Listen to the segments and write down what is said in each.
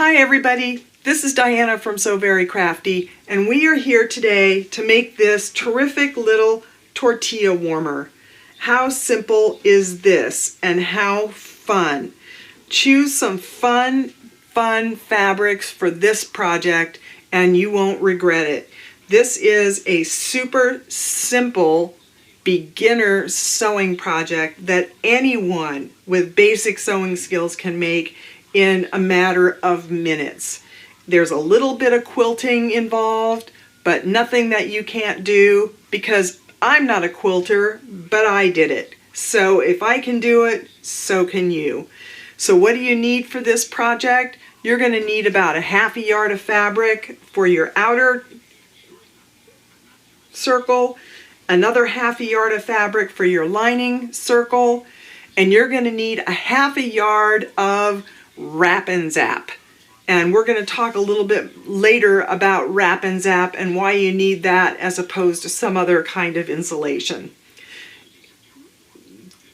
Hi everybody, this is Diana from So Very Crafty, and we are here today to make this terrific little tortilla warmer. How simple is this and how fun? Choose some fun fabrics for this project and you won't regret it. This is a super simple beginner sewing project that anyone with basic sewing skills can make in a matter of minutes. There's a little bit of quilting involved, but nothing that you can't do, because I'm not a quilter, but I did it. So if I can do it, so can you. So what do you need for this project? You're going to need about a ½ yard of fabric for your outer circle, another ½ yard of fabric for your lining circle, and you're going to need a ½ yard of Wrap N Zap. And we're going to talk a little bit later about Wrap N Zap and why you need that as opposed to some other kind of insulation.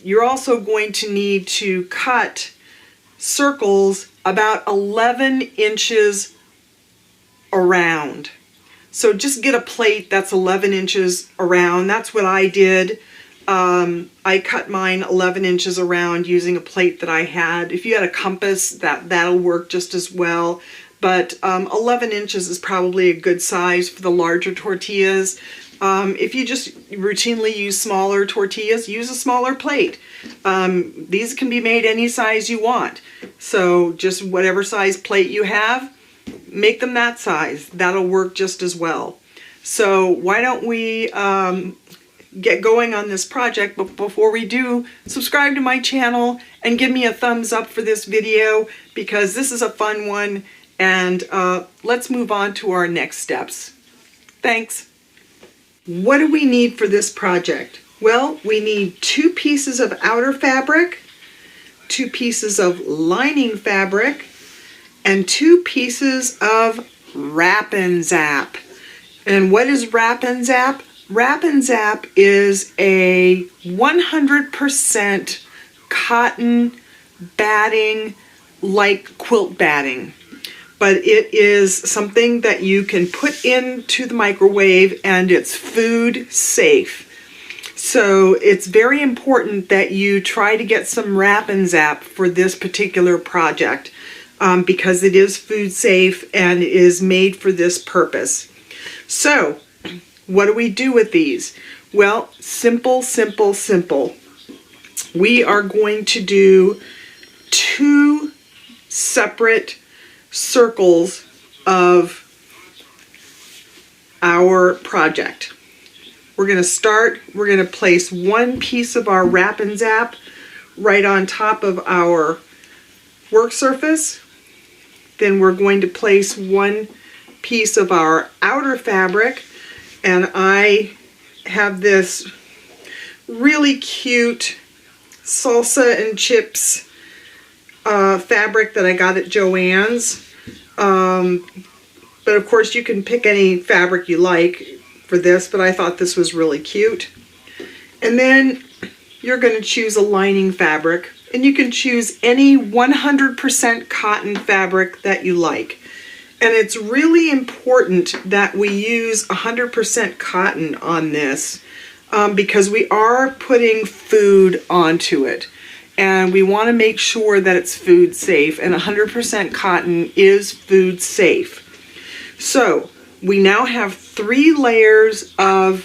You're also going to need to cut circles about 11 inches around. So just get a plate that's 11 inches around. That's what I did. I cut mine 11 inches around using a plate that I had. If you had a compass, that'll work just as well. But 11 inches is probably a good size for the larger tortillas. If you just routinely use smaller tortillas, use a smaller plate. These can be made any size you want. So just whatever size plate you have, make them that size. That'll work just as well. So why don't we get going on this project, but before we do, subscribe to my channel and give me a thumbs up for this video, because this is a fun one, and let's move on to our next steps. Thanks. What do we need for this project? Well, we need 2 pieces of outer fabric, 2 pieces of lining fabric, and 2 pieces of Wrap N Zap. And what is Wrap N Zap? Wrap N Zap is a 100% cotton batting, like quilt batting. But it is something that you can put into the microwave and it's food safe. So it's very important that you try to get some Wrap N Zap for this particular project, because it is food safe and it is made for this purpose. So what do we do with these? Well, simple. We are going to do 2 separate circles of our project. We're going to place 1 piece of our Wrap N Zap right on top of our work surface. Then we're going to place 1 piece of our outer fabric, and I have this really cute salsa and chips fabric that I got at Joann's. But of course you can pick any fabric you like for this, but I thought this was really cute. And then you're going to choose a lining fabric, and you can choose any 100% cotton fabric that you like. And it's really important that we use 100% cotton on this, because we are putting food onto it. And we want to make sure that it's food safe, and 100% cotton is food safe. So we now have 3 layers of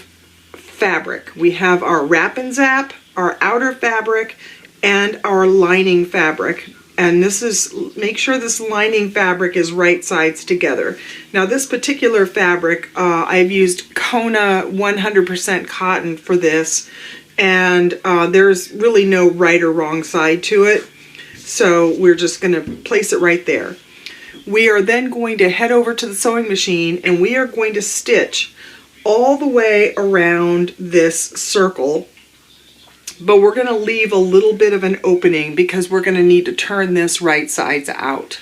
fabric. We have our Wrap N Zap, our outer fabric, and our lining fabric. And this is, make sure this lining fabric is right sides together. Now this particular fabric, I've used Kona 100% cotton for this, and there's really no right or wrong side to it. So we're just going to place it right there. We are then going to head over to the sewing machine, and we are going to stitch all the way around this circle. But we're going to leave a little bit of an opening because we're going to need to turn this right sides out.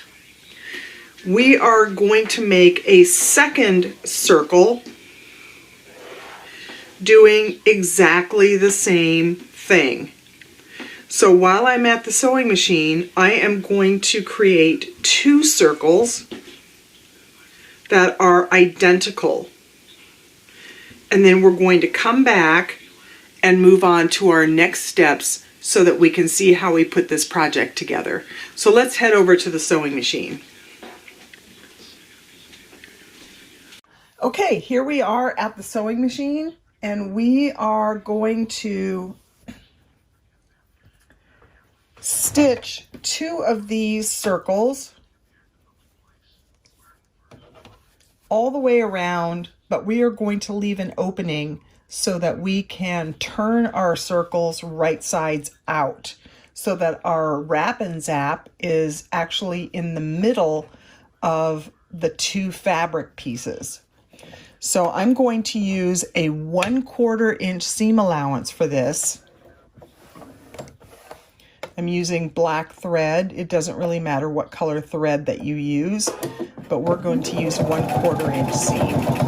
We are going to make a second circle doing exactly the same thing. So while I'm at the sewing machine, I am going to create 2 circles that are identical. And then we're going to come back and move on to our next steps so that we can see how we put this project together. So let's head over to the sewing machine. Okay, here we are at the sewing machine, and we are going to stitch 2 of these circles all the way around, but we are going to leave an opening so that we can turn our circles right sides out, so that our Wrap N Zap is actually in the middle of the 2 fabric pieces. So I'm going to use a 1/4 inch seam allowance for this. I'm using black thread. It doesn't really matter what color thread that you use, but we're going to use 1/4 inch seam.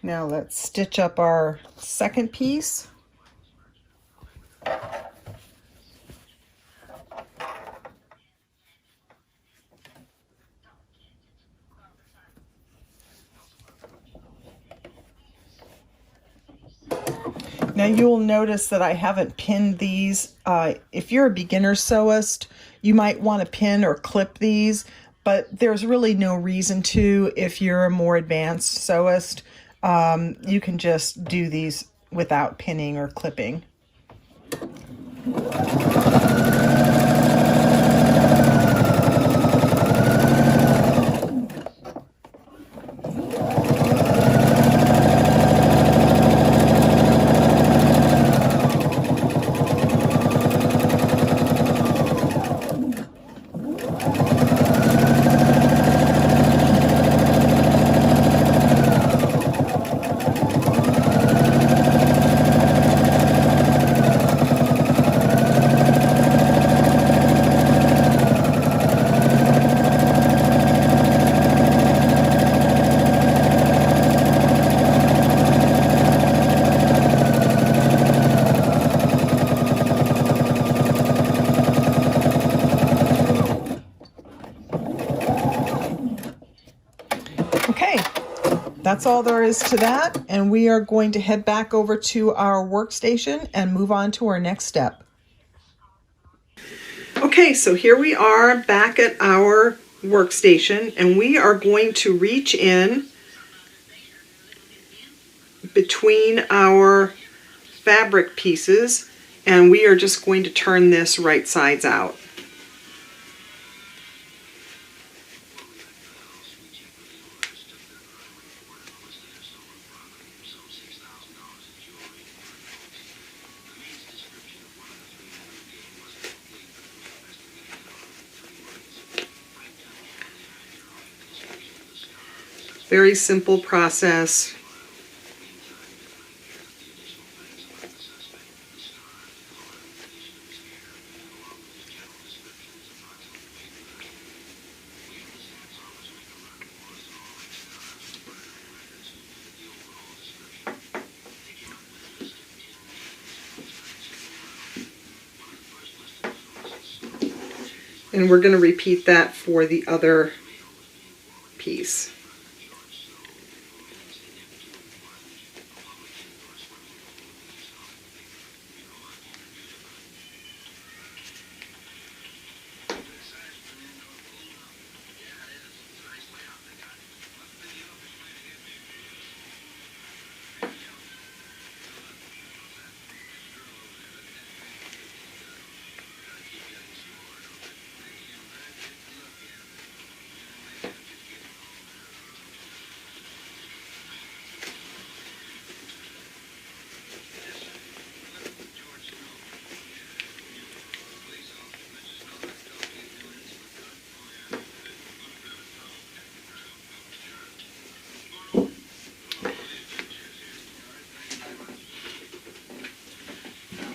Now let's stitch up our second piece. Now you'll notice that I haven't pinned these. If you're a beginner sewist, you might want to pin or clip these, but there's really no reason to. If you're a more advanced sewist, you can just do these without pinning or clipping. Okay, that's all there is to that, and we are going to head back over to our workstation and move on to our next step. Okay, so here we are back at our workstation, and we are going to reach in between our fabric pieces, and we are just going to turn this right sides out. Very simple process. And we're going to repeat that for the other piece.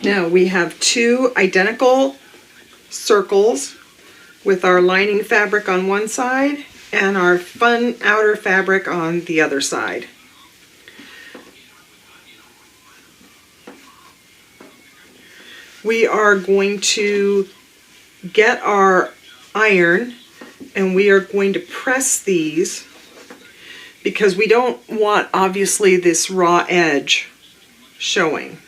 Now we have two identical circles with our lining fabric on one side and our fun outer fabric on the other side. We are going to get our iron and we are going to press these because we don't want obviously this raw edge showing.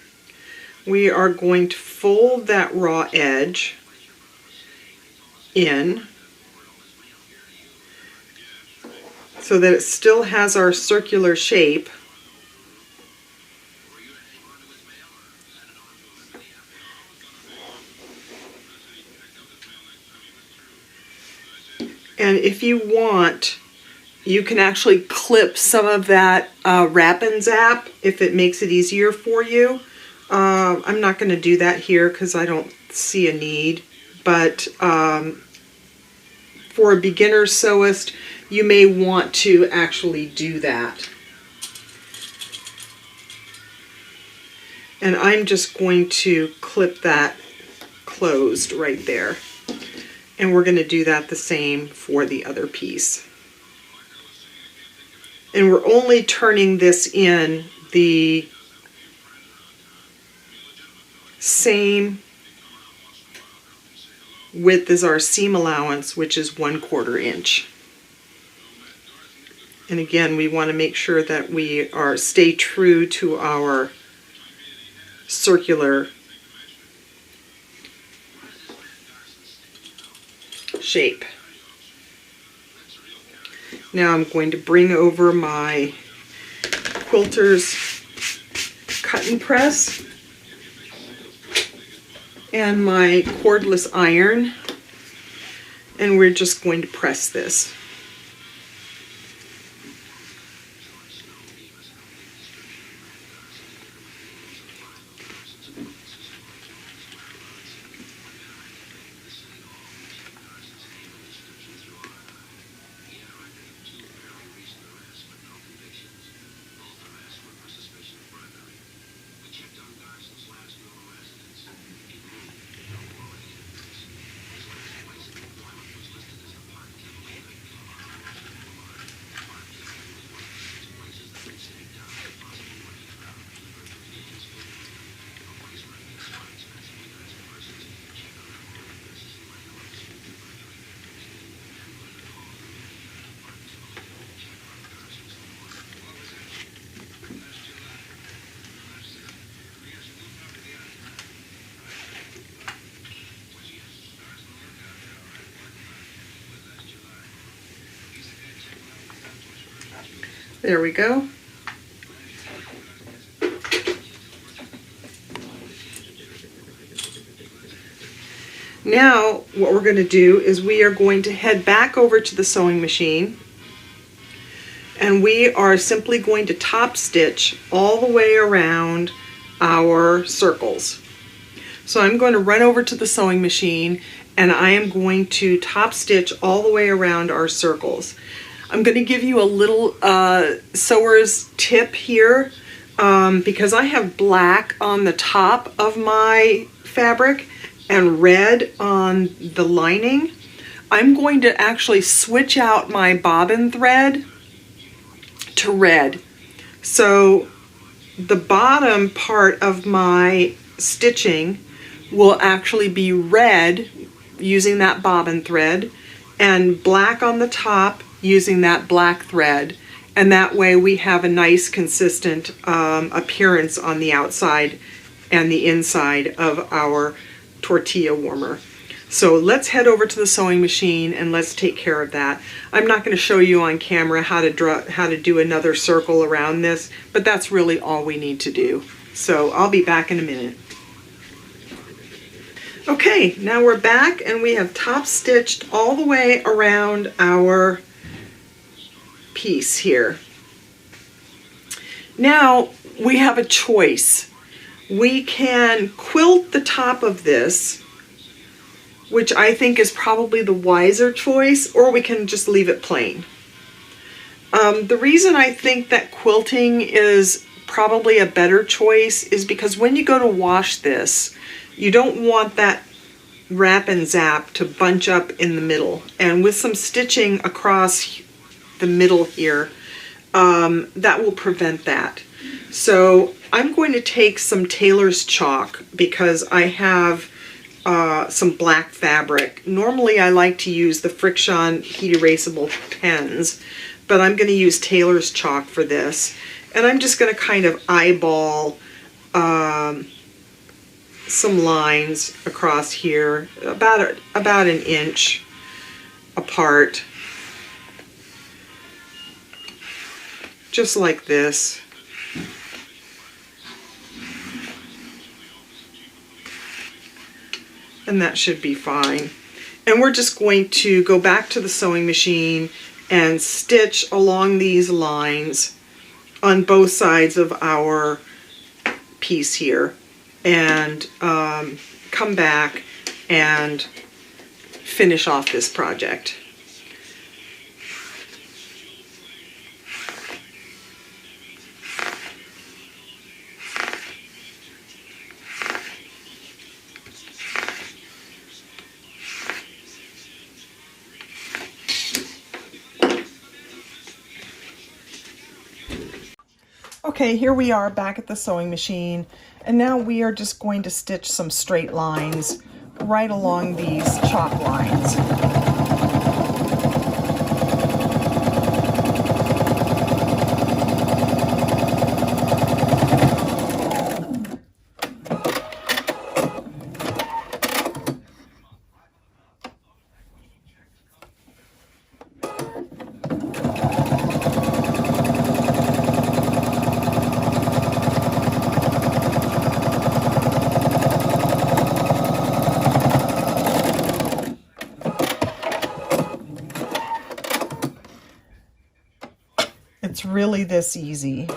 We are going to fold that raw edge in so that it still has our circular shape. And if you want, you can actually clip some of that Wrap N Zap if it makes it easier for you. I'm not going to do that here because I don't see a need, but for a beginner sewist, you may want to actually do that. And I'm just going to clip that closed right there. And we're going to do that the same for the other piece. And we're only turning this in the same width as our seam allowance, which is 1/4 inch. And again, we want to make sure that we stay true to our circular shape. Now I'm going to bring over my quilter's cut and press and my cordless iron, and we're just going to press this. There we go. Now what we're going to do is we are going to head back over to the sewing machine, and we are simply going to top stitch all the way around our circles. So I'm going to run over to the sewing machine and I am going to top stitch all the way around our circles. I'm going to give you a little sewer's tip here because I have black on the top of my fabric and red on the lining. I'm going to actually switch out my bobbin thread to red. So the bottom part of my stitching will actually be red using that bobbin thread and black on the top using that black thread, and that way we have a nice consistent appearance on the outside and the inside of our tortilla warmer. So let's head over to the sewing machine and let's take care of that. I'm not going to show you on camera how to do another circle around this, but that's really all we need to do. So I'll be back in a minute. Okay, now we're back and we have top stitched all the way around our piece here. Now we have a choice. We can quilt the top of this, which I think is probably the wiser choice, or we can just leave it plain. The reason I think that quilting is probably a better choice is because when you go to wash this, you don't want that Wrap N Zap to bunch up in the middle. And with some stitching across the middle here, that will prevent that. So I'm going to take some tailor's chalk because I have some black fabric. Normally I like to use the Friction heat erasable pens, but I'm going to use tailor's chalk for this. And I'm just going to kind of eyeball some lines across here, about an inch apart, just like this. And that should be fine. And we're just going to go back to the sewing machine and stitch along these lines on both sides of our piece here, and come back and finish off this project. Okay, here we are back at the sewing machine, and now we are just going to stitch some straight lines right along these chalk lines. It's really this easy.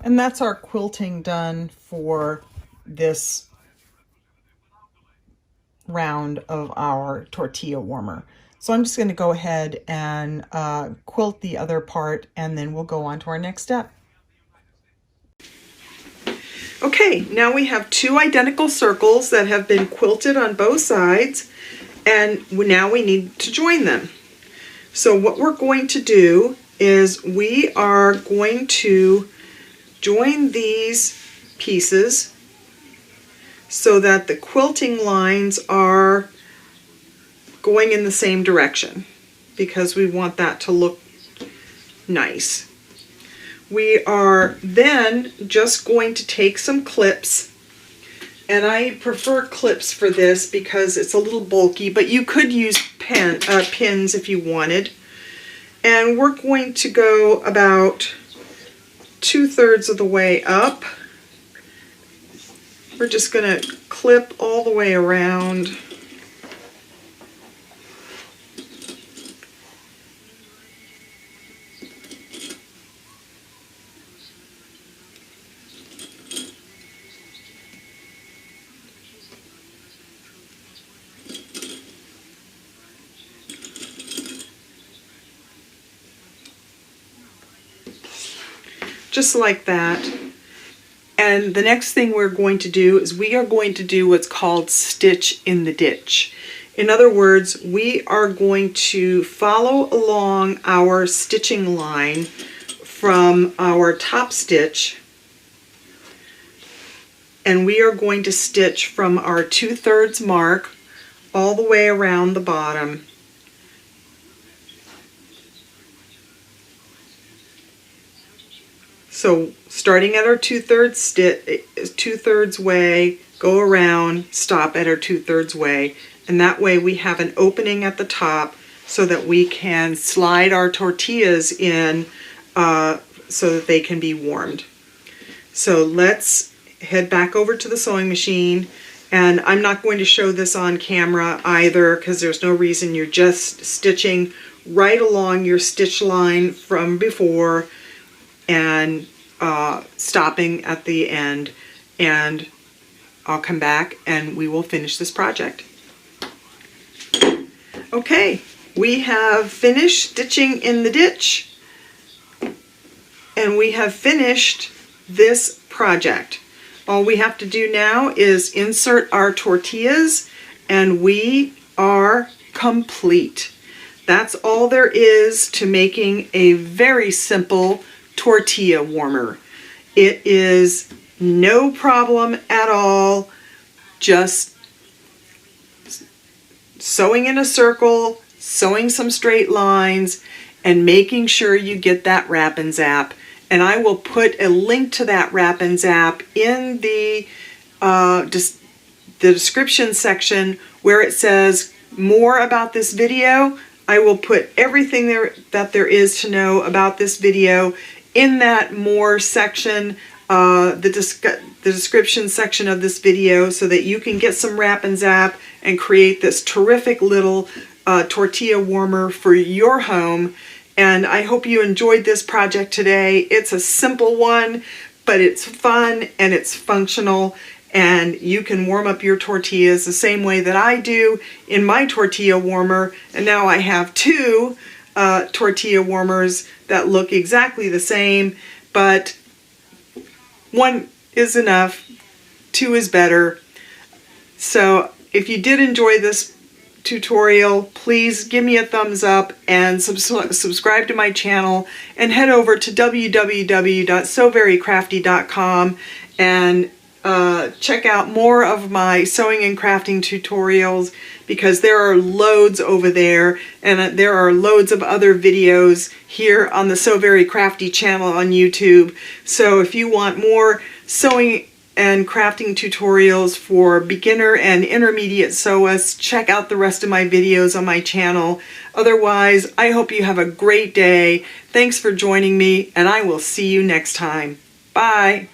And that's our quilting done for this round of our tortilla warmer. So I'm just going to go ahead and quilt the other part, and then we'll go on to our next step. Okay, now we have two identical circles that have been quilted on both sides, and now we need to join them. So what we're going to do is we are going to join these pieces so that the quilting lines are going in the same direction, because we want that to look nice. We are then just going to take some clips, and I prefer clips for this because it's a little bulky, but you could use pins if you wanted. And we're going to go about 2/3 of the way up. We're just going to clip all the way around. Just like that. And the next thing we're going to do is we are going to do what's called stitch in the ditch. In other words, we are going to follow along our stitching line from our top stitch, and we are going to stitch from our 2/3 mark all the way around the bottom. So starting at our 2/3 way, go around, stop at our 2/3 way, and that way we have an opening at the top so that we can slide our tortillas in so that they can be warmed. So let's head back over to the sewing machine, and I'm not going to show this on camera either because there's no reason. You're just stitching right along your stitch line from before and stopping at the end, and I'll come back and we will finish this project. Okay, we have finished stitching in the ditch, and we have finished this project. All we have to do now is insert our tortillas and we are complete. That's all there is to making a very simple tortilla warmer. It is no problem at all, just sewing in a circle, sewing some straight lines, and making sure you get that Wrap N Zap. And I will put a link to that Wrap N Zap in the description section where it says more about this video. I will put everything that there is to know about this video in that more section, the description section of this video, so that you can get some Wrap N Zap and create this terrific little tortilla warmer for your home. And I hope you enjoyed this project today. It's a simple one, but it's fun and it's functional, and you can warm up your tortillas the same way that I do in my tortilla warmer. And now I have two tortilla warmers that look exactly the same, but one is enough, two is better. So if you did enjoy this tutorial, please give me a thumbs up and subscribe to my channel, and head over to www.sewverycrafty.com and check out more of my sewing and crafting tutorials, because there are loads over there, and there are loads of other videos here on the Sew Very Crafty channel on YouTube. So if you want more sewing and crafting tutorials for beginner and intermediate sewists, check out the rest of my videos on my channel. Otherwise, I hope you have a great day. Thanks for joining me, and I will see you next time. Bye!